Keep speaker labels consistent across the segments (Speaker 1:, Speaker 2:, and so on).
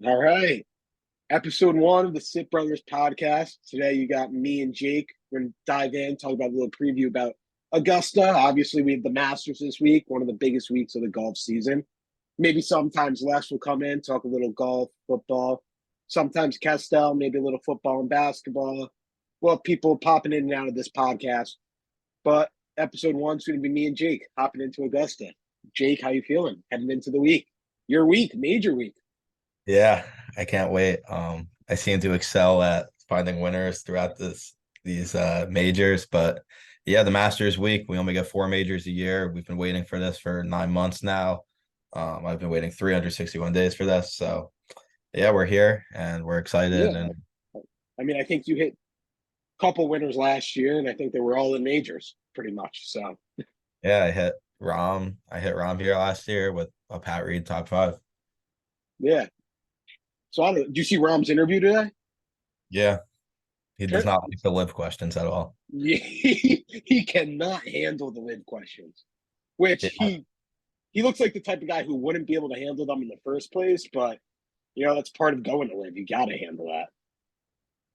Speaker 1: All right. Episode one of the Sit Brothers podcast. Today you got me and Jake. We're going to dive in, talk about a little preview about Augusta. Obviously, we have the Masters this week, one of the biggest weeks of the golf season. Maybe sometimes Les will come in, talk a little golf, football. Sometimes Kestel, maybe a little football and basketball. Well, people popping in and out of this podcast. But episode one's going to be me and Jake hopping into Augusta. Jake, how you feeling heading into the week? Your week, major week.
Speaker 2: Yeah, I can't wait. I seem to excel at finding winners throughout these majors, but yeah, the Masters week, we only get four majors a year. We've been waiting for this for 9 months now. I've been waiting 361 days for this. So yeah, we're here and we're excited.
Speaker 1: Yeah.
Speaker 2: And
Speaker 1: I think you hit a couple winners last year, and I think they were all in majors pretty much. So,
Speaker 2: yeah, I hit Rom here last year with a Pat Reed top five.
Speaker 1: yeah. So, did you see Rom's interview today?
Speaker 2: Yeah, he does
Speaker 1: Sure.
Speaker 2: not like the live questions at all.
Speaker 1: Yeah, he cannot handle the live questions, which
Speaker 2: Yeah.
Speaker 1: he looks like the type of guy who wouldn't be able to handle them in the first place. But, that's part of going to live. You got to handle that.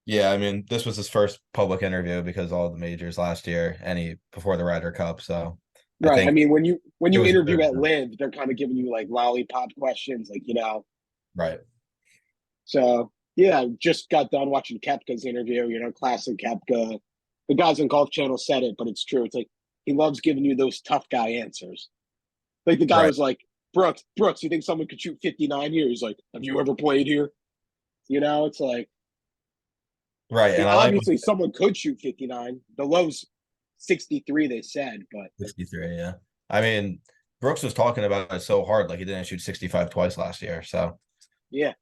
Speaker 2: Yeah, I mean, this was his first public interview because all the majors last year and he before the Ryder Cup. So I
Speaker 1: Right. I
Speaker 2: think
Speaker 1: mean, when
Speaker 2: it
Speaker 1: you
Speaker 2: was
Speaker 1: interview
Speaker 2: good.
Speaker 1: at live, they're kind of giving you like lollipop questions,
Speaker 2: Right.
Speaker 1: So yeah, just got done watching Kepka's interview. Classic Kepka. The guys on Golf Channel said it, but it's true. It's like he loves giving you those tough guy answers. Like the guy
Speaker 2: Right.
Speaker 1: was like, Brooks, you think someone could shoot 59 here? He's like, have you ever played here? It's like,
Speaker 2: Right.
Speaker 1: I mean,
Speaker 2: And I like
Speaker 1: obviously someone could shoot 59. The low's 63, they said, but
Speaker 2: 63, yeah. I mean, Brooks was talking about it so hard, like he didn't shoot 65 twice last year. So
Speaker 1: yeah.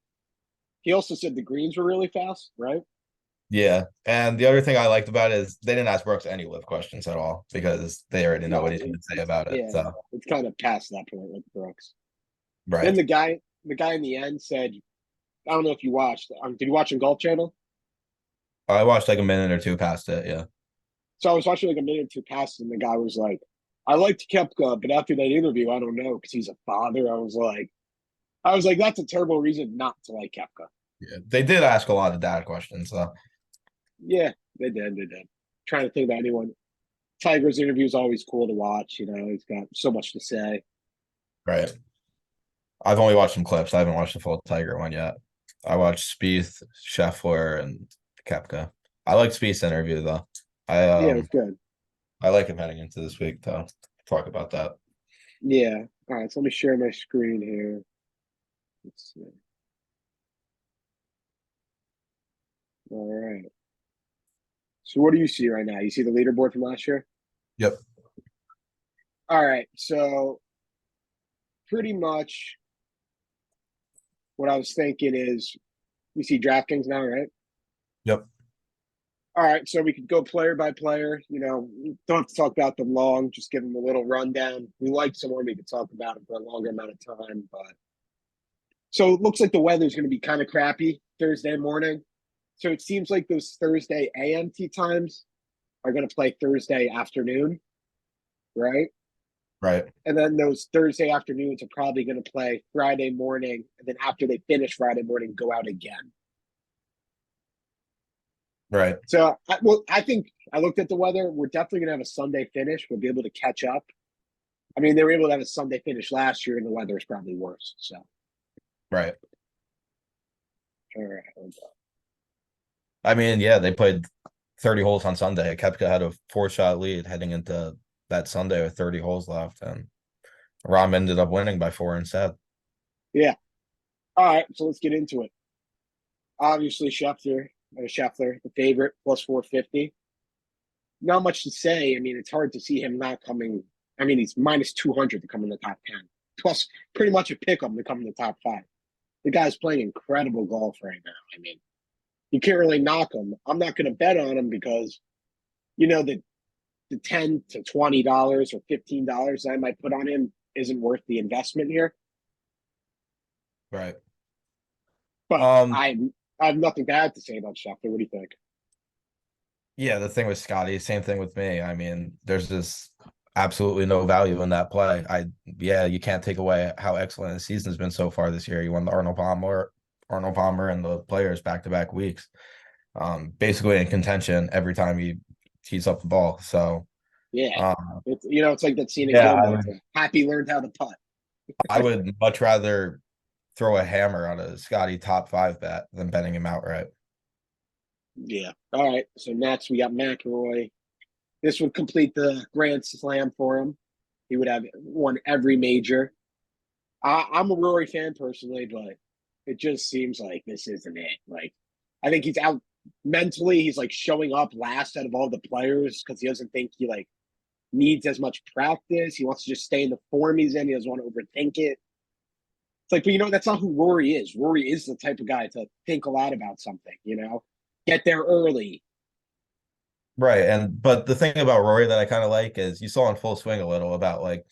Speaker 1: He also said the greens were really fast, right?
Speaker 2: yeah. And the other thing I liked about it is they didn't ask Brooks any live questions at all because they already know what
Speaker 1: No,
Speaker 2: he's going to say about it.
Speaker 1: yeah,
Speaker 2: So
Speaker 1: it's kind of past that point with Brooks. Then
Speaker 2: right.
Speaker 1: the guy in the end said, I don't know if you watched. Did you watch on Golf Channel?
Speaker 2: I watched like a minute or two past it, yeah.
Speaker 1: So I was watching like a minute or two past, and the guy was like, "I liked Kepka, but after that interview, I don't know because he's a father." I was like, that's a terrible reason not to like Kepka.
Speaker 2: Yeah. They did ask a lot of dad questions, so
Speaker 1: Yeah, they did. They did. Trying to think of anyone. Tiger's interview is always cool to watch. He's got so much to say.
Speaker 2: right. I've only watched some clips. I haven't watched the full Tiger one yet. I watched Spieth, Scheffler, and Koepka. I like Spieth's interview though. I
Speaker 1: Yeah, it was good.
Speaker 2: I like him heading into this week though. Talk about that.
Speaker 1: Yeah. All right. So let me share my screen here. Let's see. All right. So what do you see right now? You see the leaderboard from last year?
Speaker 2: Yep.
Speaker 1: All right. So pretty much what I was thinking is you see DraftKings now, right?
Speaker 2: Yep.
Speaker 1: All right. So we could go player by player. Don't have to talk about them long, just give them a little rundown. We like someone, we could talk about them for a longer amount of time. But so it looks like the weather's going to be kind of crappy Thursday morning. So it seems like those Thursday AM tee times are going to play Thursday afternoon, right?
Speaker 2: Right.
Speaker 1: And then those Thursday afternoons are probably going to play Friday morning. And then after they finish Friday morning, go out again.
Speaker 2: Right.
Speaker 1: So, I think I looked at the weather. We're definitely going to have a Sunday finish. We'll be able to catch up. I mean, they were able to have a Sunday finish last year, and the weather is probably worse. So,
Speaker 2: Right.
Speaker 1: all right. Hold on.
Speaker 2: I mean, yeah, they played 30 holes on Sunday. Koepka had a 4-shot lead heading into that Sunday with 30 holes left, and Rahm ended up winning by four instead.
Speaker 1: Yeah. All right. So let's get into it. Obviously, Scheffler, the favorite, plus 450. Not much to say. I mean, it's hard to see him not coming. I mean, he's minus 200 to come in the top 10, plus pretty much a pick him to come in the top five. The guy's playing incredible golf right now. I mean, you can't really knock him. I'm not going to bet on him because, the $10 to $20 or $15 I might put on him isn't worth the investment here.
Speaker 2: Right.
Speaker 1: But
Speaker 2: Um,
Speaker 1: I have nothing bad to say about Scheffler. What do you think?
Speaker 2: yeah, the thing with Scotty, same thing with me. I mean, there's just absolutely no value in that play. Yeah, you can't take away how excellent his season has been so far this year. He won the Arnold Palmer Arnold Palmer and the players back-to-back weeks. Basically in contention every time he tees up the ball. So
Speaker 1: Yeah,
Speaker 2: um,
Speaker 1: it's like that scene in
Speaker 2: yeah,
Speaker 1: Gilmore. It's like Happy learned how to putt.
Speaker 2: I would much rather throw a hammer on a Scotty top five bet than betting him outright.
Speaker 1: Yeah. All right. So next we got McIlroy. This would complete the Grand Slam for him. He would have won every major. I'm a Rory fan personally, but it just seems like this isn't it. Like, I think he's out mentally. He's like showing up last out of all the players because he doesn't think he like needs as much practice. He wants to just stay in the form he's in. He doesn't want to overthink it. It's like, but that's not who Rory is. Rory is the type of guy to think a lot about something. Get there early.
Speaker 2: Right. But the thing about Rory that I kind of like is you saw in full swing a little about like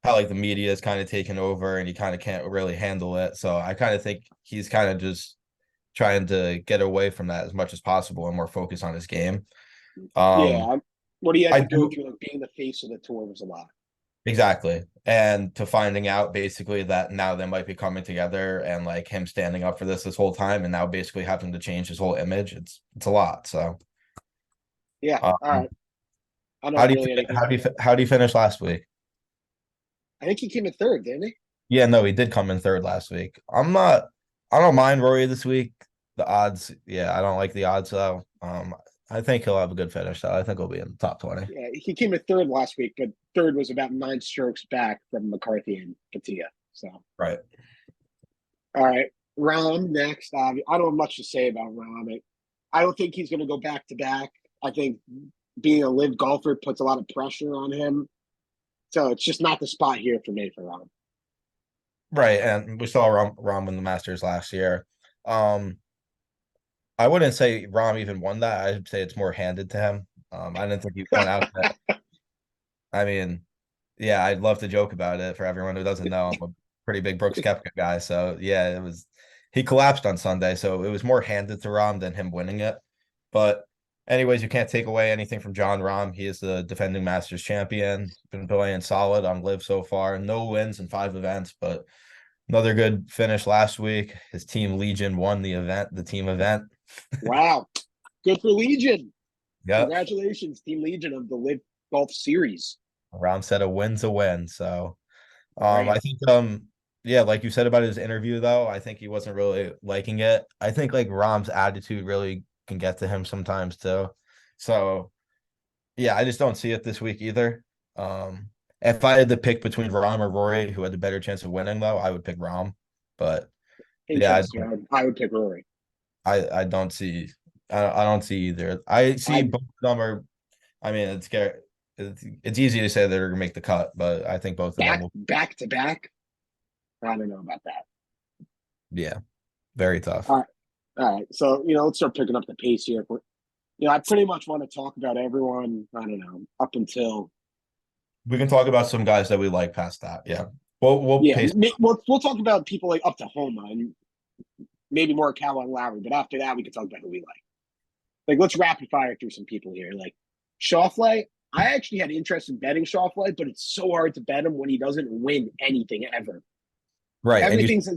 Speaker 2: how like the media is kind of taken over and he kind of can't really handle it. So I kind of think he's kind of just trying to get away from that as much as possible and more focus on his game.
Speaker 1: Yeah,
Speaker 2: Um,
Speaker 1: what he had
Speaker 2: I
Speaker 1: to go
Speaker 2: do
Speaker 1: through, like being the face of the tour, was a lot.
Speaker 2: exactly. And to finding out basically that now they might be coming together and like him standing up for this whole time and now basically having to change his whole image. It's a lot. So
Speaker 1: Yeah. All
Speaker 2: um,
Speaker 1: right. I don't really anything.
Speaker 2: how do you finish last week?
Speaker 1: I think he came in third, didn't he?
Speaker 2: Yeah, no, he did come in third last week. I don't mind Rory this week. The odds, yeah, I don't like the odds though. I think he'll have a good finish though. I think he'll be in the top 20.
Speaker 1: Yeah, he came in third last week, but third was about 9 strokes back from McCarthy and Katia. So,
Speaker 2: Right.
Speaker 1: all right, Rahm next. I don't have much to say about Rahm. I don't think he's going to go back to back. I think being a live golfer puts a lot of pressure on him. So it's just not the spot here for me for Rahm.
Speaker 2: Right. And we saw Rom win the Masters last year. Um, I wouldn't say Rom even won that. I'd say it's more handed to him. I didn't think he went out that. I mean, yeah, I'd love to joke about it for everyone who doesn't know. I'm a pretty big Brooks Koepka guy. So yeah, he collapsed on Sunday. So it was more handed to Rom than him winning it. But anyways, you can't take away anything from John Rahm. He is the defending Masters champion. Been playing solid on Live so far. No wins in 5 events, but another good finish last week. His team Legion won the team event.
Speaker 1: Wow. Good for Legion.
Speaker 2: Yep.
Speaker 1: Congratulations, Team Legion of the Live Golf Series.
Speaker 2: Rahm said a win's a win. So
Speaker 1: All right.
Speaker 2: I think yeah, like you said about his interview though, I think he wasn't really liking it. I think like Rahm's attitude really can get to him sometimes too. So yeah, I just don't see it this week either. If I had to pick between Rahm or Rory, who had the better chance of winning though, I would pick Rahm. But yeah,
Speaker 1: Interesting. I would pick Rory.
Speaker 2: I don't see I don't see either. I see
Speaker 1: I
Speaker 2: both of them are I mean it's scary. It's easy to say they're gonna make the cut, but I think both of them
Speaker 1: back
Speaker 2: will
Speaker 1: back to back. I don't know about that.
Speaker 2: yeah, very tough.
Speaker 1: All right. All right. So, let's start picking up the pace here. I pretty much want to talk about everyone, I don't know, up until,
Speaker 2: We can talk about some guys that we like past that. Yeah. We'll
Speaker 1: yeah,
Speaker 2: pace.
Speaker 1: we'll talk about people like up to Homa and maybe more Cal and Lowry. But after that, we can talk about who we like. Like, let's rapid fire through some people here. Like, Schauffele, I actually had interest in betting Schauffele, but it's so hard to bet him when he doesn't win anything ever.
Speaker 2: Right. And
Speaker 1: Everything's a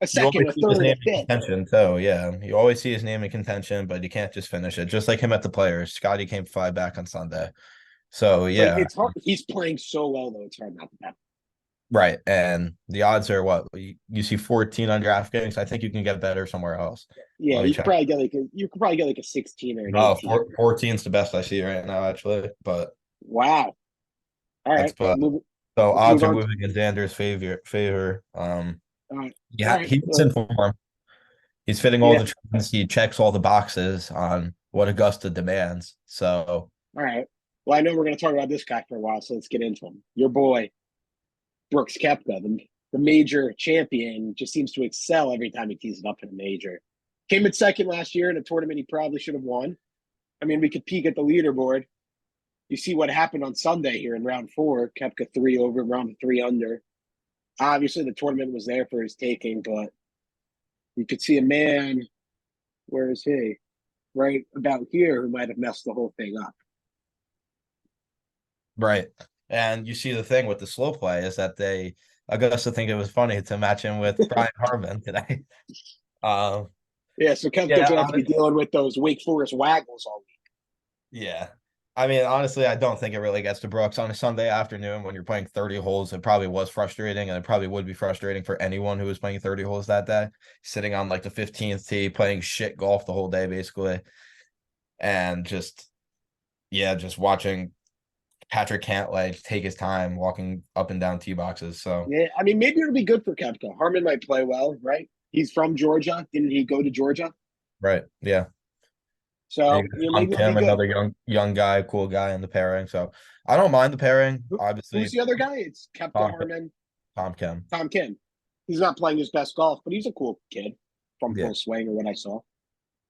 Speaker 2: you
Speaker 1: second,
Speaker 2: always
Speaker 1: a
Speaker 2: see his
Speaker 1: third, a
Speaker 2: name in
Speaker 1: fifth.
Speaker 2: contention too. Yeah. You always see his name in contention, but you can't just finish it. Just like him at the players. Scotty came fly back on Sunday. So
Speaker 1: Like,
Speaker 2: yeah.
Speaker 1: it's hard. He's playing so well, though. It's hard not to bet.
Speaker 2: Right. And the odds are what? You see 14 on DraftKings. I think you can get better somewhere else.
Speaker 1: Yeah,
Speaker 2: Let me check.
Speaker 1: you could probably get like a 16 or an
Speaker 2: No,
Speaker 1: 18.
Speaker 2: 14 is the best I see right now, actually. But
Speaker 1: Wow. All
Speaker 2: that's
Speaker 1: right.
Speaker 2: but
Speaker 1: Move,
Speaker 2: so
Speaker 1: let's
Speaker 2: odds
Speaker 1: move
Speaker 2: are
Speaker 1: on.
Speaker 2: moving in Xander's favor.
Speaker 1: All right. All
Speaker 2: Yeah,
Speaker 1: right.
Speaker 2: he's in form. He's fitting all
Speaker 1: Yeah.
Speaker 2: the trends. He checks all the boxes on what Augusta demands. So
Speaker 1: All right. Well, I know we're going to talk about this guy for a while, so let's get into him. Your boy, Brooks Koepka, the major champion, just seems to excel every time he tees it up in a major. Came in second last year in a tournament he probably should have won. I mean, we could peek at the leaderboard. You see what happened on Sunday here in round four. Koepka 3 over, round 3 under. Obviously, the tournament was there for his taking, but you could see a man, where is he? Right about here, who might have messed the whole thing up.
Speaker 2: right. And you see the thing with the slow play is that Augusta think it was funny to match him with Brian Harman today. Um,
Speaker 1: Yeah, so Kepka's
Speaker 2: yeah,
Speaker 1: gonna have to be dealing with those Wake Forest waggles all week.
Speaker 2: yeah. I mean, honestly, I don't think it really gets to Brooks on a Sunday afternoon when you're playing 30 holes. It probably was frustrating, and it probably would be frustrating for anyone who was playing 30 holes that day, sitting on like the 15th tee, playing shit golf the whole day, basically. And just, yeah, just watching Patrick Cantlay take his time walking up and down tee boxes. So,
Speaker 1: Yeah, I mean, maybe it'll be good for Kepka. Harmon might play well, right? He's from Georgia. Didn't he go to Georgia?
Speaker 2: right. Yeah. And you
Speaker 1: So,
Speaker 2: got Tom
Speaker 1: maybe it'll be
Speaker 2: Kim,
Speaker 1: good.
Speaker 2: another young guy, cool guy in the pairing. So I don't mind the pairing.
Speaker 1: Who's
Speaker 2: Obviously,
Speaker 1: the other guy? It's Kepka,
Speaker 2: Tom
Speaker 1: Harmon,
Speaker 2: Tom Kim.
Speaker 1: Tom Kim. He's not playing his best golf, but he's a cool kid from
Speaker 2: Yeah.
Speaker 1: Full Swing or what I saw.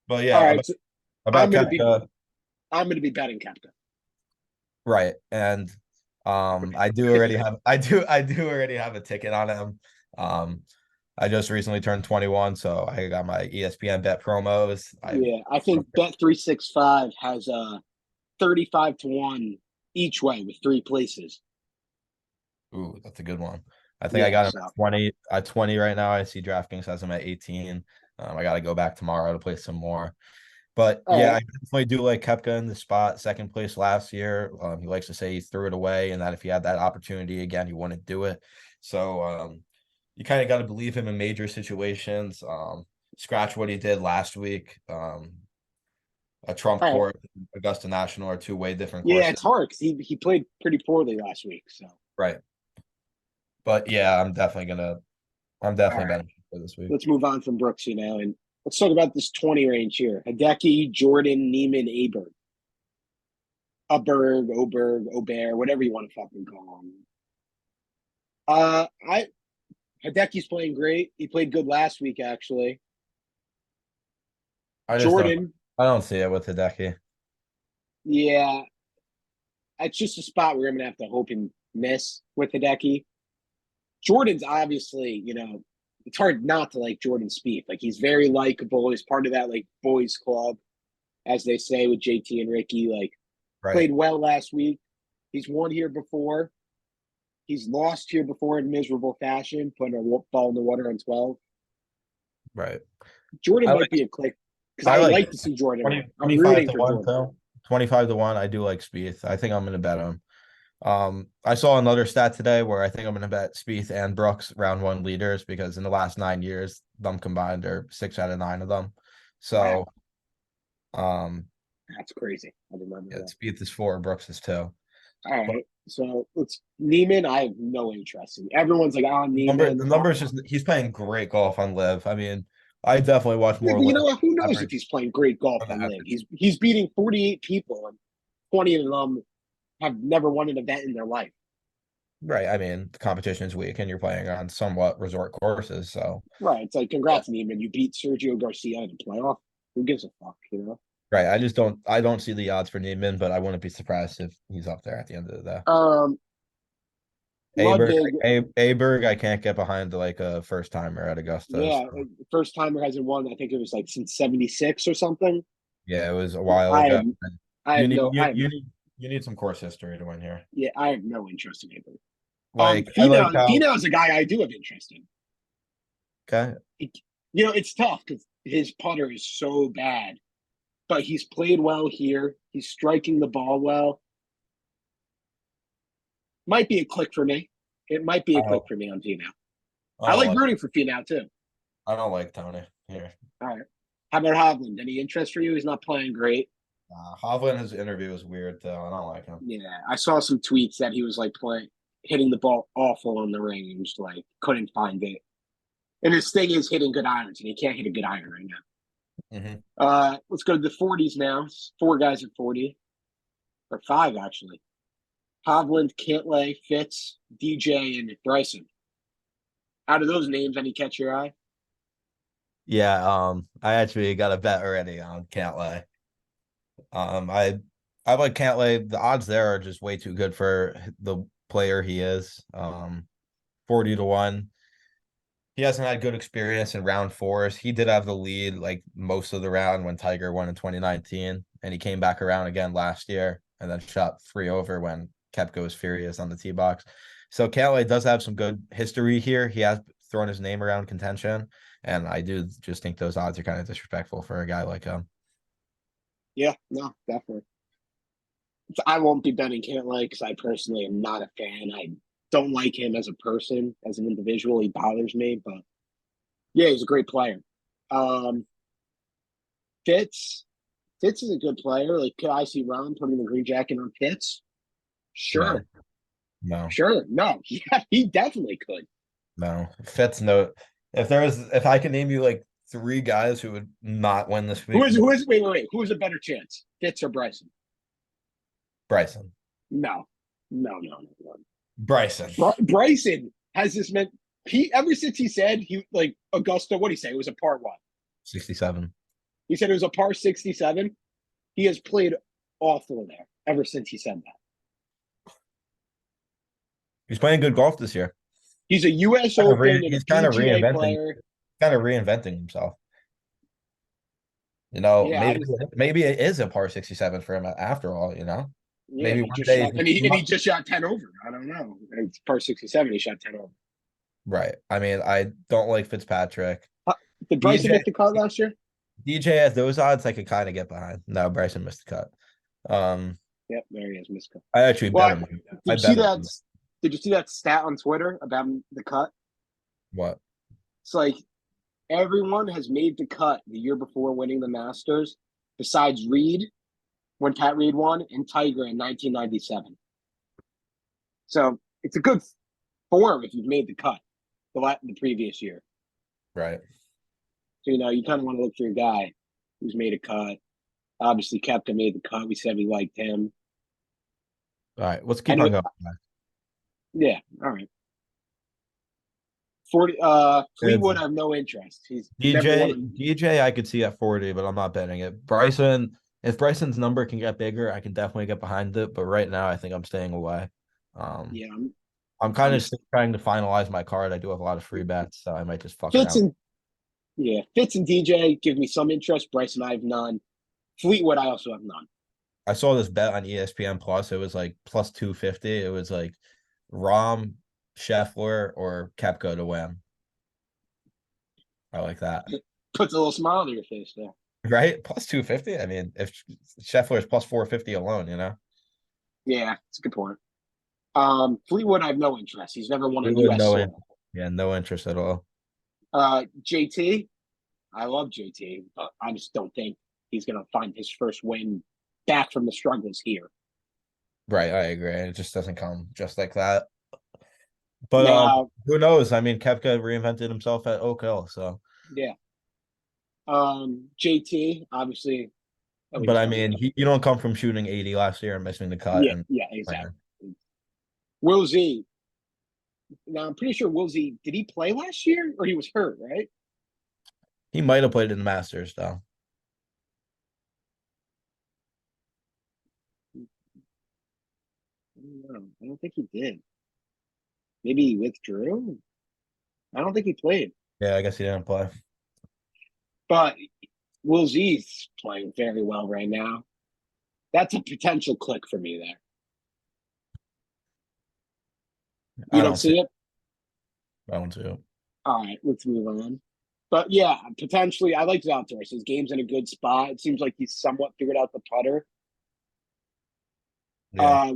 Speaker 2: But
Speaker 1: All
Speaker 2: yeah,
Speaker 1: right, so I'm
Speaker 2: about
Speaker 1: gonna be
Speaker 2: Kepka,
Speaker 1: I'm gonna be betting Kepka.
Speaker 2: right. And I do already have a ticket on him. Um I just recently turned 21, so I got my ESPN bet promos. I
Speaker 1: Yeah, I think Bet365 has 35 to 1 each way with three places.
Speaker 2: Ooh, that's a good one. I think I
Speaker 1: Yeah,
Speaker 2: got him
Speaker 1: so
Speaker 2: at 20 right now. I see DraftKings has him at 18. I got to go back tomorrow to play some more. But
Speaker 1: all
Speaker 2: yeah,
Speaker 1: right.
Speaker 2: I definitely do like Kepka in the spot, second place last year. He likes to say he threw it away and that if he had that opportunity again, he wouldn't do it. So you kind of got to believe him in major situations. Scratch what he did last week. A Trump
Speaker 1: All right.
Speaker 2: course, Augusta National are two way different
Speaker 1: Yeah,
Speaker 2: courses.
Speaker 1: it's hard because he played pretty poorly last week. So
Speaker 2: Right. But yeah, I'm
Speaker 1: all
Speaker 2: definitely
Speaker 1: right,
Speaker 2: betting for this week.
Speaker 1: let's move on from Brooks, and let's talk about this 20 range here. Hideki, Jordan, Neiman, Aberg. Aberg, Oberg, Ober, whatever you want to fucking call him. I Hideki's playing great. He played good last week, actually.
Speaker 2: I just don't
Speaker 1: Jordan,
Speaker 2: I don't see it with Hideki.
Speaker 1: yeah, it's just a spot where I'm gonna have to hope and miss with Hideki. Jordan's obviously, it's hard not to like Jordan Spieth. Like he's very likable. He's part of that like boys club, as they say with JT and Ricky. Like
Speaker 2: Right.
Speaker 1: played well last week. He's won here before. He's lost here before in miserable fashion, putting a ball in the water on 12.
Speaker 2: Right.
Speaker 1: Jordan
Speaker 2: I
Speaker 1: might
Speaker 2: like
Speaker 1: be a click because
Speaker 2: I
Speaker 1: I
Speaker 2: like
Speaker 1: like to see Jordan
Speaker 2: 20
Speaker 1: win. I'm
Speaker 2: 25
Speaker 1: rooting
Speaker 2: to
Speaker 1: for
Speaker 2: 1
Speaker 1: Jordan.
Speaker 2: too. 25 to 1. I do like Spieth. I think I'm gonna bet him. I saw another stat today where I think I'm gonna bet Spieth and Brooks round one leaders because in the last 9 years, them combined are 6 out of 9 of them.
Speaker 1: Wow,
Speaker 2: So um
Speaker 1: that's crazy. I remember
Speaker 2: yeah,
Speaker 1: that.
Speaker 2: Spieth is 4, Brooks is 2.
Speaker 1: All
Speaker 2: But
Speaker 1: right, so let's Neiman. I have no interest in. Everyone's like, oh,
Speaker 2: the
Speaker 1: Neiman.
Speaker 2: number is just he's playing great golf on live. I mean, I definitely watch
Speaker 1: Yeah,
Speaker 2: more
Speaker 1: but you
Speaker 2: live
Speaker 1: know what? Who knows if
Speaker 2: average
Speaker 1: he's playing great golf
Speaker 2: on the
Speaker 1: on live?
Speaker 2: average.
Speaker 1: He's beating 48 people, and 20 of them have never won an event in their life.
Speaker 2: Right. I mean, the competition is weak and you're playing on somewhat resort courses. So,
Speaker 1: Right? It's like,
Speaker 2: yeah.
Speaker 1: congrats, Neiman. You beat Sergio Garcia in the playoff. Who gives a fuck?
Speaker 2: Right. I don't see the odds for Neiman, but I wouldn't be surprised if he's up there at the end of the day. Aberg,
Speaker 1: Ludwig.
Speaker 2: Aberg, I can't get behind like a first timer at Augusta.
Speaker 1: Yeah,
Speaker 2: So,
Speaker 1: first timer hasn't won. I think it was like since '76 or something.
Speaker 2: yeah, it was a while
Speaker 1: I
Speaker 2: ago.
Speaker 1: have, I have no, I have,
Speaker 2: You need some course history to win here.
Speaker 1: yeah, I have no interest in Avery.
Speaker 2: Like I like
Speaker 1: Finau
Speaker 2: how
Speaker 1: is a guy I do have interest in.
Speaker 2: okay.
Speaker 1: It, it's tough because his putter is so bad, but he's played well here. He's striking the ball well. Might be a click for me. It might be
Speaker 2: I
Speaker 1: a click
Speaker 2: don't
Speaker 1: for me on Finau.
Speaker 2: I
Speaker 1: I
Speaker 2: don't
Speaker 1: like
Speaker 2: like
Speaker 1: rooting for Finau too.
Speaker 2: I don't like Tony here.
Speaker 1: All right. How about Hovland? Any interest for you? He's not playing great.
Speaker 2: Hovland, his interview was weird though. I don't like him.
Speaker 1: Yeah, I saw some tweets that he was like playing, hitting the ball awful on the range, like couldn't find it. And his thing is hitting good irons, and he can't hit a good iron right now.
Speaker 2: Hmm.
Speaker 1: Let's go to the 40s now. Four guys at 40, or five actually. Hovland, Cantlay, Fitz, DJ, and Bryson. Out of those names, any catch your eye?
Speaker 2: Yeah, I actually got a bet already on Cantlay. Um, I I like Cantlay. The odds there are just way too good for the player he is. 40 to 1. He hasn't had good experience in round fours. He did have the lead like most of the round when Tiger won in 2019, and he came back around again last year and then shot 3 over when Koepka was furious on the tee box. So Cantlay does have some good history here. He has throwing his name around contention. And I do just think those odds are kind of disrespectful for a guy like him.
Speaker 1: Yeah, no, definitely. I won't be betting Cantlay because I personally am not a fan. I don't like him as a person, as an individual. He bothers me, but yeah, he's a great player. Um, Fitz, Fitz is a good player. Like, could I see Ron putting the green jacket on Fitz?
Speaker 2: No,
Speaker 1: Sure,
Speaker 2: no,
Speaker 1: sure. No, yeah, he definitely could.
Speaker 2: no. Fitz no. If I can name you like three guys who would not win this week,
Speaker 1: Wait. Who is a better chance? Fitz or Bryson?
Speaker 2: Bryson.
Speaker 1: No, no.
Speaker 2: Bryson.
Speaker 1: Bryson has this meant he ever since he said he like Augusta, what did he say? It was a par what?
Speaker 2: 67.
Speaker 1: He said it was a par 67. He has played awful there ever since he said that.
Speaker 2: He's playing good golf this year.
Speaker 1: He's a US Open and a
Speaker 2: He's kind of
Speaker 1: PGA
Speaker 2: reinventing,
Speaker 1: player.
Speaker 2: himself.
Speaker 1: Yeah, I just
Speaker 2: Maybe it is a par 67 for him after all,
Speaker 1: yeah,
Speaker 2: Maybe
Speaker 1: he
Speaker 2: one
Speaker 1: just
Speaker 2: day
Speaker 1: shot and he just shot 10 over. I don't know. It's par 67, he shot 10 over.
Speaker 2: right. I mean, I don't like Fitzpatrick.
Speaker 1: Uh, Did Bryson
Speaker 2: DJ
Speaker 1: make the cut last year?
Speaker 2: DJ at those odds I could kind of get behind. No, Bryson missed the cut.
Speaker 1: Yep, there he is, missed cut.
Speaker 2: I actually
Speaker 1: Well,
Speaker 2: bet him.
Speaker 1: did
Speaker 2: I
Speaker 1: you see
Speaker 2: bet
Speaker 1: that?
Speaker 2: him.
Speaker 1: Did you see that stat on Twitter about the cut?
Speaker 2: What?
Speaker 1: It's like everyone has made the cut the year before winning the Masters, besides Reed when Pat Reed won and Tiger in 1997. So it's a good form if you've made the cut the previous year.
Speaker 2: Right.
Speaker 1: So you kind of want to look for a guy who's made a cut. Obviously, Koepka made the cut. We said we liked him.
Speaker 2: All right. Let's keep
Speaker 1: And
Speaker 2: on going.
Speaker 1: yeah, all right. 40 Fleetwood, I have no interest. He's never won
Speaker 2: DJ, I could see at 40, but I'm not betting it. Bryson, if Bryson's number can get bigger, I can definitely get behind it. But right now, I think I'm staying away.
Speaker 1: yeah,
Speaker 2: I'm kind
Speaker 1: I'm
Speaker 2: of still trying to finalize my card. I do have a lot of free bets, so I might just fuck
Speaker 1: Fitz
Speaker 2: around.
Speaker 1: and yeah, Fitz and DJ give me some interest. Bryson, I have none. Fleetwood, I also have none.
Speaker 2: I saw this bet on ESPN Plus. It was like plus 250. It was like Rom, Scheffler, or Koepka to win. I like that.
Speaker 1: Puts a little smile on your face there.
Speaker 2: Right? Plus 250. I mean, if Scheffler is plus 450 alone,
Speaker 1: Yeah, it's a good point. Fleetwood, I have no interest. He's never won
Speaker 2: we
Speaker 1: on
Speaker 2: would
Speaker 1: US
Speaker 2: know it.
Speaker 1: soil.
Speaker 2: Yeah, no interest at all.
Speaker 1: JT, I love JT, but I just don't think he's going to find his first win back from the struggles here.
Speaker 2: Right, I agree. It just doesn't come just like that. But
Speaker 1: Now,
Speaker 2: who knows? I mean, Koepka reinvented himself at Oak Hill, so.
Speaker 1: yeah. JT, obviously.
Speaker 2: But I mean, you don't come from shooting 80 last year and missing the cut.
Speaker 1: Yeah, exactly. Will Z. Now, I'm pretty sure Will Z, did he play last year or he was hurt, right?
Speaker 2: He might have played in the Masters, though.
Speaker 1: I don't think he did. Maybe he withdrew. I don't think he played.
Speaker 2: Yeah, I guess he didn't play.
Speaker 1: But Will Z's playing very well right now. That's a potential click for me there. You don't see it?
Speaker 2: I don't see it.
Speaker 1: All right, let's move on. But yeah, potentially, I like Zalatoris. His game's in a good spot. It seems like he's somewhat figured out the putter.
Speaker 2: Yeah.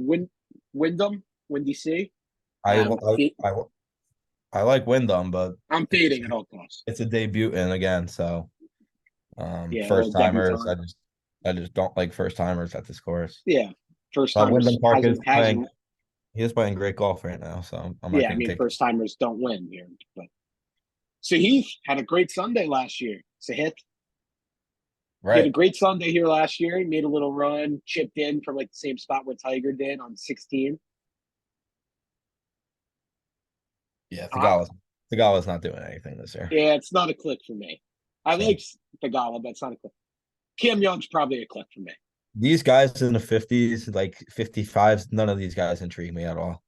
Speaker 1: Wyndham, Windy C.
Speaker 2: I like Wyndham, but
Speaker 1: I'm fading at all costs.
Speaker 2: it's a debutant again, so
Speaker 1: Yeah,
Speaker 2: first
Speaker 1: well,
Speaker 2: timers.
Speaker 1: debutant.
Speaker 2: I just don't like first timers at this course.
Speaker 1: Yeah, first timers
Speaker 2: Wyndham Park is
Speaker 1: hasn't.
Speaker 2: he is playing great golf right now, so I'm not
Speaker 1: Yeah, I
Speaker 2: going to
Speaker 1: mean,
Speaker 2: take.
Speaker 1: first timers don't win here. But Sahith had a great Sunday last year. Sahith. He had a
Speaker 2: Right.
Speaker 1: great Sunday here last year. He made a little run, chipped in from like the same spot where Tiger did on 16.
Speaker 2: Yeah,
Speaker 1: Uh,
Speaker 2: Thagala's not doing anything this year.
Speaker 1: yeah, it's not a click for me. I
Speaker 2: So,
Speaker 1: like Thagala, but it's not a click. Cam Young's probably a click for me.
Speaker 2: these guys in the 50s, like 55s, none of these guys intrigue me at all.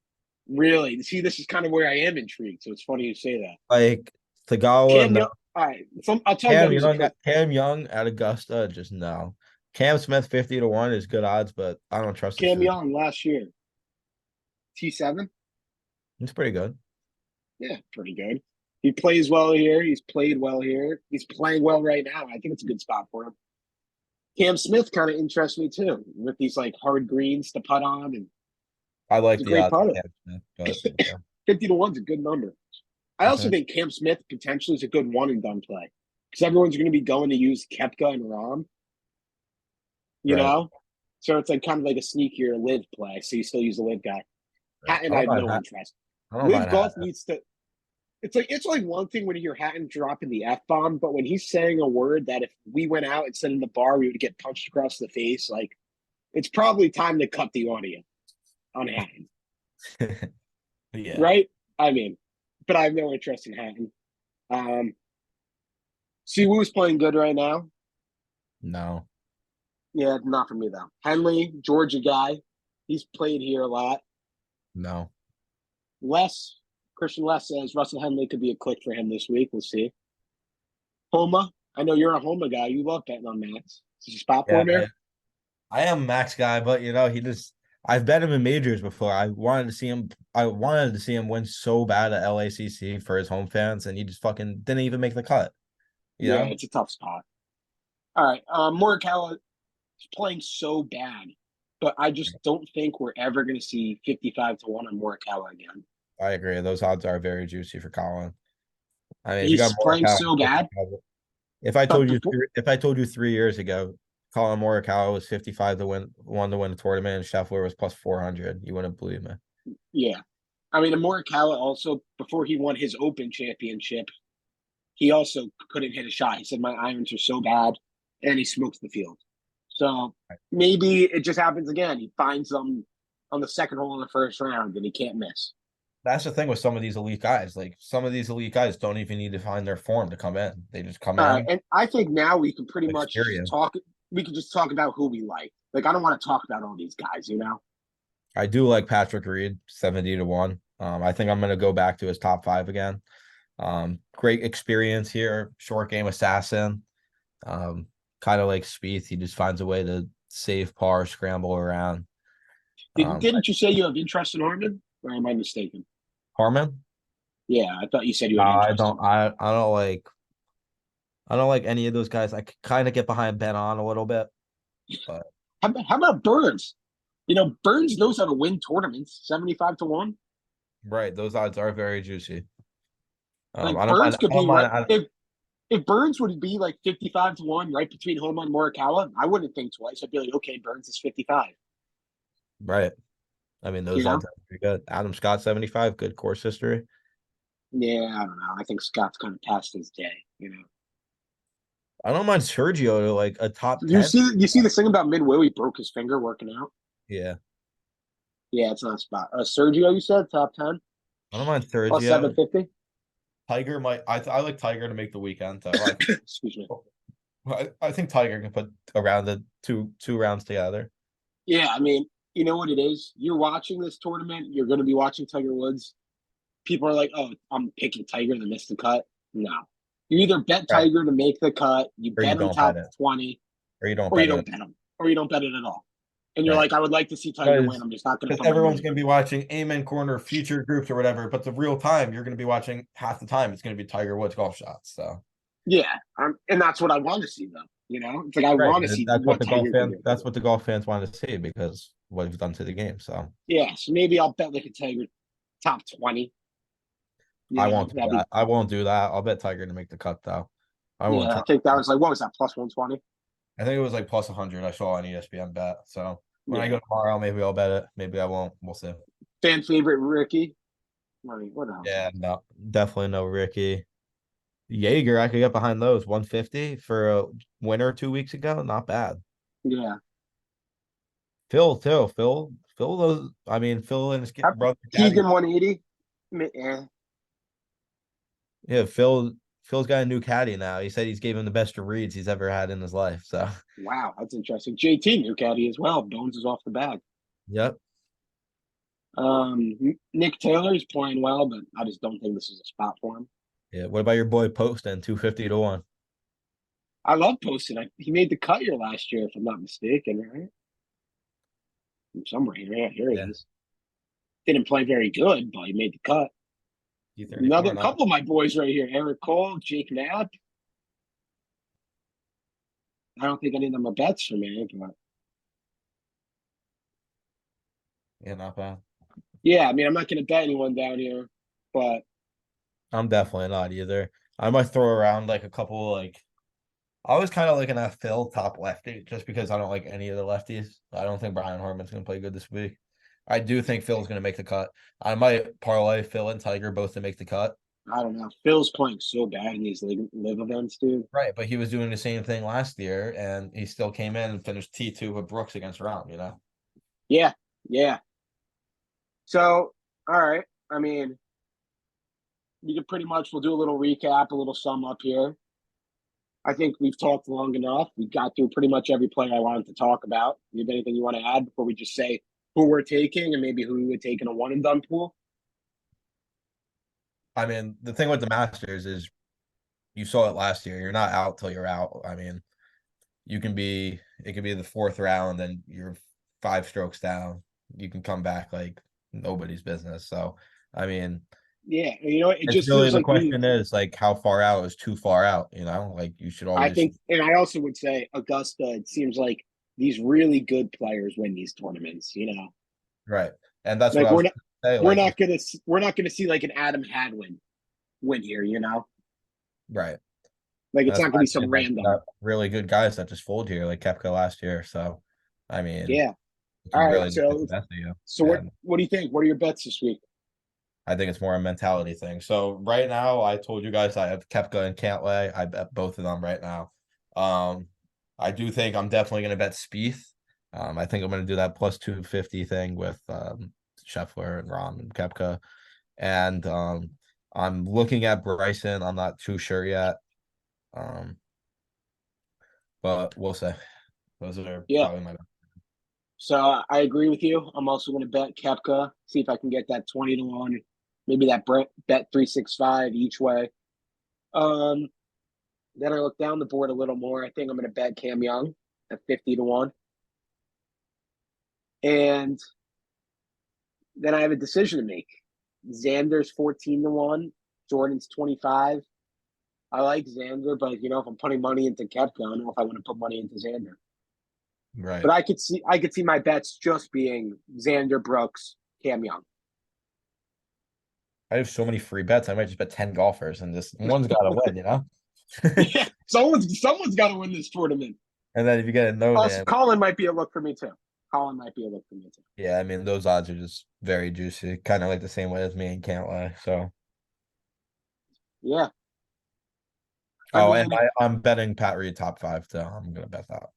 Speaker 1: Really? See, this is kind of where I am intrigued. So it's funny you say that.
Speaker 2: Like Thagala,
Speaker 1: Cam
Speaker 2: no.
Speaker 1: Young. All right. I'll tell you who's a click.
Speaker 2: Cam Young at Augusta, just no. Cam Smith 50 to 1 is good odds, but I don't trust
Speaker 1: Cam
Speaker 2: this.
Speaker 1: Young last year. T7?
Speaker 2: It's pretty good.
Speaker 1: Yeah, pretty good. He plays well here. He's played well here. He's playing well right now. I think it's a good spot for him. Cam Smith kind of interests me too, with these like hard greens to putt on, and
Speaker 2: I
Speaker 1: he's
Speaker 2: like
Speaker 1: a
Speaker 2: the
Speaker 1: great
Speaker 2: odds on
Speaker 1: putter.
Speaker 2: Cam Smith, but yeah.
Speaker 1: 50 to 1's a good number. I also
Speaker 2: Mhm.
Speaker 1: think Cam Smith potentially is a good one and done play because everyone's going to be going to use Kepka and Rom, you
Speaker 2: Right,
Speaker 1: know? So it's like kind of like a sneakier live play. So you still use the live guy.
Speaker 2: right.
Speaker 1: Hatton, I have no interest.
Speaker 2: I don't
Speaker 1: Live
Speaker 2: mind
Speaker 1: golf
Speaker 2: Hatton.
Speaker 1: needs to. It's like one thing when you hear Hatton dropping the F bomb, but when he's saying a word that if we went out and said in the bar, we would get punched across the face, like it's probably time to cut the audio on Hatton,
Speaker 2: Yeah,
Speaker 1: right? I mean, but I have no interest in Hatton. Um, Siwoo's playing good right now.
Speaker 2: no,
Speaker 1: Yeah, not for me though. Henley, Georgia guy, he's played here a lot.
Speaker 2: no.
Speaker 1: Les, Christian Les says Russell Henley could be a click for him this week. We'll see. Homa, I know you're a Homa guy. You love betting on Max. Is this a spot for
Speaker 2: Yeah,
Speaker 1: him here?
Speaker 2: I am a Max guy, but he just I've bet him in majors before. I wanted to see him win so bad at LACC for his home fans, and he just fucking didn't even make the cut. You
Speaker 1: Yeah,
Speaker 2: know?
Speaker 1: it's a tough spot. All right. Morikawa is playing so bad, but I just don't think we're ever going to see 55 to 1 on Morikawa again.
Speaker 2: I agree. Those odds are very juicy for Colin. I mean, if you got
Speaker 1: He's playing
Speaker 2: Morikawa,
Speaker 1: so bad. But before,
Speaker 2: if I told you 3 years ago, Colin Morikawa was 55 to win the tournament, and Scheffler was plus 400, you wouldn't believe me.
Speaker 1: yeah. I mean, Morikawa also, before he won his Open championship, he also couldn't hit a shot. He said, my irons are so bad, and he smokes the field. So maybe it just happens again. He finds them on the second hole in the first round, and he can't miss.
Speaker 2: That's the thing with some of these elite guys. Like some of these elite guys don't even need to find their form to come in. They just come
Speaker 1: All right,
Speaker 2: in,
Speaker 1: and I think now we can pretty much just
Speaker 2: experience.
Speaker 1: talk. We can just talk about who we like. Like I don't want to talk about all these guys, you know.
Speaker 2: I do like Patrick Reed, 70 to 1. I think I'm gonna go back to his top five again. Great experience here, short game assassin. Um, kind of like Spieth, he just finds a way to save par, scramble around.
Speaker 1: Didn't you say you have interest in Harmon, or am I mistaken?
Speaker 2: Harman?
Speaker 1: Yeah, I thought you said you
Speaker 2: No,
Speaker 1: had
Speaker 2: I
Speaker 1: interest
Speaker 2: don't.
Speaker 1: in.
Speaker 2: I don't like any of those guys. I could kind of get behind Ben on a little bit, but
Speaker 1: How about Burns? You know, Burns knows how to win tournaments. 75 to 1.
Speaker 2: right, those odds are very juicy.
Speaker 1: Like
Speaker 2: I don't mind.
Speaker 1: Burns could
Speaker 2: I don't
Speaker 1: be right
Speaker 2: mind.
Speaker 1: if Burns would be like 55 to 1, right between Homa and Morikawa. I wouldn't think twice. I'd be like, okay, Burns is 55.
Speaker 2: Right. I mean,
Speaker 1: You
Speaker 2: those
Speaker 1: know?
Speaker 2: odds are pretty good. Adam Scott, 75, good course history.
Speaker 1: Yeah, I don't know. I think Scott's kind of past his day. You know.
Speaker 2: I don't mind Sergio to like a top
Speaker 1: You
Speaker 2: 10.
Speaker 1: see this thing about Midway? He broke his finger working out.
Speaker 2: Yeah.
Speaker 1: Yeah, it's not a spot. Sergio, you said top 10
Speaker 2: I don't mind
Speaker 1: plus
Speaker 2: Sergio.
Speaker 1: 750.
Speaker 2: Tiger might. I like Tiger to make the weekend though.
Speaker 1: Excuse me.
Speaker 2: I think Tiger can put around the two rounds together.
Speaker 1: Yeah, I mean, you know what it is. You're watching this tournament. You're going to be watching Tiger Woods. People are like, "Oh, I'm picking Tiger to miss the cut." No, you either bet
Speaker 2: Right.
Speaker 1: Tiger to make the cut, you
Speaker 2: Or you
Speaker 1: bet him
Speaker 2: don't bet
Speaker 1: top
Speaker 2: it.
Speaker 1: 20,
Speaker 2: Or you don't
Speaker 1: or you
Speaker 2: bet it.
Speaker 1: don't bet him, or you don't bet it at all. And you're
Speaker 2: Right.
Speaker 1: like, "I would like to see Tiger win.
Speaker 2: Because
Speaker 1: I'm just not going to
Speaker 2: because
Speaker 1: put my
Speaker 2: everyone's
Speaker 1: money
Speaker 2: gonna
Speaker 1: on
Speaker 2: be
Speaker 1: it."
Speaker 2: watching Amen Corner feature groups or whatever, but the real time you're gonna be watching half the time it's gonna be Tiger Woods golf shots. So
Speaker 1: Yeah, and that's what I want to see, though. You know, it's like I
Speaker 2: right.
Speaker 1: want to see what Tiger can do.
Speaker 2: That's what the golf fans want to see because what he's done to the game. So
Speaker 1: Yeah, so maybe I'll bet like a Tiger top 20. You
Speaker 2: I
Speaker 1: know,
Speaker 2: won't do
Speaker 1: that'd be
Speaker 2: that. I won't do that. I'll bet Tiger to make the cut though. I won't
Speaker 1: yeah. I
Speaker 2: try.
Speaker 1: think that was like what was that plus 120?
Speaker 2: I think it was like plus 100. I saw on ESPN bet. So when I
Speaker 1: Yeah,
Speaker 2: go tomorrow, maybe I'll bet it. Maybe I won't. We'll see.
Speaker 1: fan favorite Ricky. I mean, what else?
Speaker 2: Yeah, no, definitely no Ricky. Jaeger, I could get behind those 150 for a winner 2 weeks ago. Not bad.
Speaker 1: Yeah,
Speaker 2: Phil, too. Phil, those. I mean, Phil and his brother caddy.
Speaker 1: Keegan 180. Yeah,
Speaker 2: Yeah, Phil's got a new caddy now. He said he's gave him the best of reads he's ever had in his life. So,
Speaker 1: wow, that's interesting. JT new caddy as well. Bones is off the bag.
Speaker 2: yep.
Speaker 1: Nick Taylor is playing well, but I just don't think this is a spot for him.
Speaker 2: Yeah. What about your boy Poston? 250 to 1.
Speaker 1: I love Poston. He made the cut here last year, if I'm not mistaken, right? From somewhere here, yeah, here he
Speaker 2: Yeah.
Speaker 1: is. Didn't play very good, but he made the cut.
Speaker 2: T34
Speaker 1: Another
Speaker 2: and up.
Speaker 1: couple of my boys right here: Eric Cole, Jake Knapp. I don't think any of them are bets for me, but
Speaker 2: Yeah, not bad.
Speaker 1: yeah, I mean, I'm not going to bet anyone down here, but
Speaker 2: I'm definitely not either. I might throw around like a couple like I was kind of looking at Phil top lefty just because I don't like any of the lefties. I don't think Brian Harmon's gonna play good this week. I do think Phil's gonna make the cut. I might parlay Phil and Tiger both to make the cut.
Speaker 1: I don't know. Phil's playing so bad in these live events, dude.
Speaker 2: Right, but he was doing the same thing last year, and he still came in and finished T2 with Brooks against Rahm, you know?
Speaker 1: Yeah, yeah. So, all right. I mean, you can pretty much we'll do a little recap, a little sum up here. I think we've talked long enough. We got through pretty much every player I wanted to talk about. You have anything you want to add before we just say who we're taking and maybe who we would take in a one and done pool?
Speaker 2: I mean, the thing with the Masters is you saw it last year. You're not out till you're out. I mean, it could be the fourth round and you're 5 strokes down. You can come back like nobody's business. So, I mean,
Speaker 1: Yeah, you know, it
Speaker 2: it's
Speaker 1: just
Speaker 2: really
Speaker 1: feels
Speaker 2: the
Speaker 1: like we.
Speaker 2: question is like how far out is too far out, you know? Like you should
Speaker 1: I
Speaker 2: always
Speaker 1: think, and I also would say Augusta. It seems like these really good players win these tournaments. You know,
Speaker 2: right. And that's what
Speaker 1: like
Speaker 2: I was gonna say.
Speaker 1: we're
Speaker 2: Like
Speaker 1: not gonna we're not gonna see like an Adam Hadwin win here. You know,
Speaker 2: right.
Speaker 1: like
Speaker 2: And
Speaker 1: it's
Speaker 2: that's
Speaker 1: not
Speaker 2: why
Speaker 1: gonna be
Speaker 2: I'm
Speaker 1: some
Speaker 2: saying like we
Speaker 1: random.
Speaker 2: got really good guys that just fold here, like Kepka last year. So I mean,
Speaker 1: Yeah.
Speaker 2: it
Speaker 1: All
Speaker 2: can
Speaker 1: right.
Speaker 2: really make the
Speaker 1: So
Speaker 2: best of you.
Speaker 1: so
Speaker 2: And
Speaker 1: what do you think? What are your bets this week?
Speaker 2: I think it's more a mentality thing. So right now, I told you guys I have Kepka and Cantlay. I bet both of them right now. Um, I do think I'm definitely going to bet Spieth. I think I'm going to do that plus 250 thing with Scheffler and Rahm and Kepka. And I'm looking at Bryson. I'm not too sure yet. Um, but we'll see. Those are
Speaker 1: Yeah.
Speaker 2: probably my.
Speaker 1: So I agree with you. I'm also going to bet Kepka. See if I can get that 20 to 1, maybe that bet 365 each way. Um, then I look down the board a little more. I think I'm going to bet Cam Young at 50 to 1, and then I have a decision to make. Xander's 14 to 1. Jordan's 25. I like Xander, but you know if I'm putting money into Kepka, I don't know if I want to put money into Xander. But
Speaker 2: Right.
Speaker 1: I could see my bets just being Xander, Brooks, Cam Young.
Speaker 2: I have so many free bets. I might just bet 10 golfers and just one's got to win, you know?
Speaker 1: Yeah, someone's got to win this tournament.
Speaker 2: And then if you get a no
Speaker 1: Also,
Speaker 2: name,
Speaker 1: Colin might be a look for me too. Colin might be a look for me too.
Speaker 2: yeah, I mean those odds are just very juicy, kind of like the same way as me and Cantlay. So,
Speaker 1: Yeah, I
Speaker 2: oh, and
Speaker 1: mean,
Speaker 2: I'm betting Pat Reed top five too. I'm gonna bet that.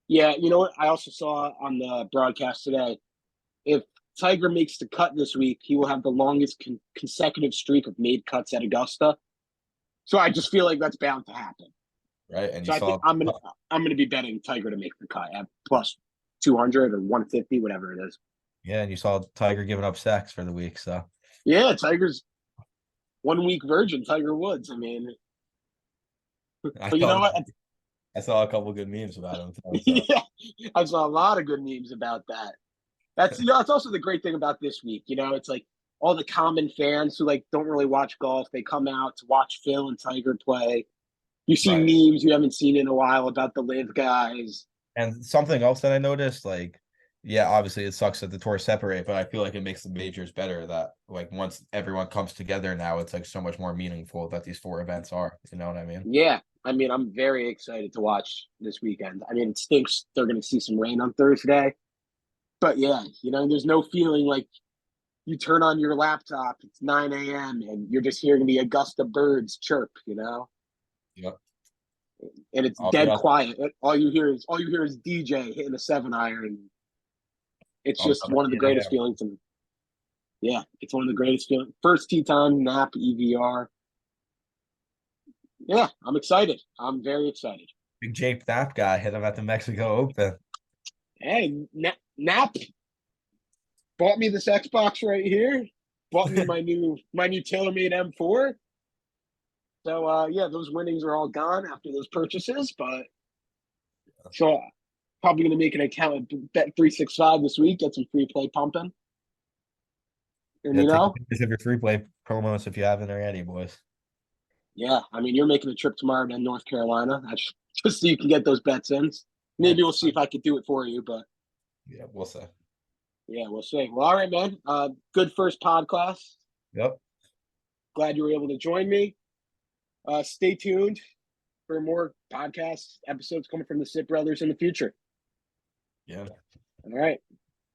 Speaker 1: yeah. You know what? I also saw on the broadcast today. If Tiger makes the cut this week, he will have the longest consecutive streak of made cuts at Augusta. So I just feel like that's bound to happen.
Speaker 2: Right, and you
Speaker 1: So I think
Speaker 2: saw,
Speaker 1: I'm gonna be betting Tiger to make the cut at plus 200 or 150, whatever it is.
Speaker 2: yeah, and you saw Tiger giving up sacks for the week. So
Speaker 1: Yeah, Tiger's 1 week virgin, Tiger Woods. I mean,
Speaker 2: I
Speaker 1: but you know
Speaker 2: saw
Speaker 1: what?
Speaker 2: I saw a couple good memes about him too. So
Speaker 1: Yeah, I saw a lot of good memes about that. That's also the great thing about this week. You know, it's like all the common fans who like don't really watch golf, they come out to watch Phil and Tiger play. You see
Speaker 2: right,
Speaker 1: memes you haven't seen in a while about the live guys.
Speaker 2: and something else that I noticed, like, yeah, obviously it sucks that the tours separate, but I feel like it makes the majors better. That like once everyone comes together now, it's like so much more meaningful that these four events are. You know what I mean?
Speaker 1: Yeah, I mean, I'm very excited to watch this weekend. I mean, it stinks they're going to see some rain on Thursday, but yeah, you know, there's no feeling like you turn on your laptop, it's 9 a.m. and you're just hearing the Augusta birds chirp, you know,
Speaker 2: Yep.
Speaker 1: and it's
Speaker 2: I'll be
Speaker 1: dead
Speaker 2: up.
Speaker 1: quiet. All you hear is DJ hitting a 7 iron. It's
Speaker 2: I'll be
Speaker 1: just
Speaker 2: up at
Speaker 1: one of the
Speaker 2: 8
Speaker 1: greatest
Speaker 2: a.m.
Speaker 1: feelings. And yeah, it's one of the greatest feelings. First tee time, nap, EVR. Yeah, I'm excited. I'm very excited.
Speaker 2: Big Jake Knapp guy hit him at the Mexico Open.
Speaker 1: Hey, nap bought me this Xbox right here. Bought me my new TaylorMade M4. So yeah, those winnings are all gone after those purchases. But so probably going to make an account at Bet 365 this week. Get some free play pumping. And
Speaker 2: Yeah, take advantage of your free play promos if you haven't already, boys.
Speaker 1: yeah, I mean, you're making a trip tomorrow to North Carolina. That's just so you can get those bets in.
Speaker 2: Yeah,
Speaker 1: Maybe we'll see if I could do it for you, but
Speaker 2: yeah, we'll see.
Speaker 1: yeah, we'll see. Well, all right, man. Good first podcast.
Speaker 2: Yep.
Speaker 1: Glad you were able to join me. Stay tuned for more podcast episodes coming from the Sip Brothers in the future.
Speaker 2: Yeah.
Speaker 1: All right.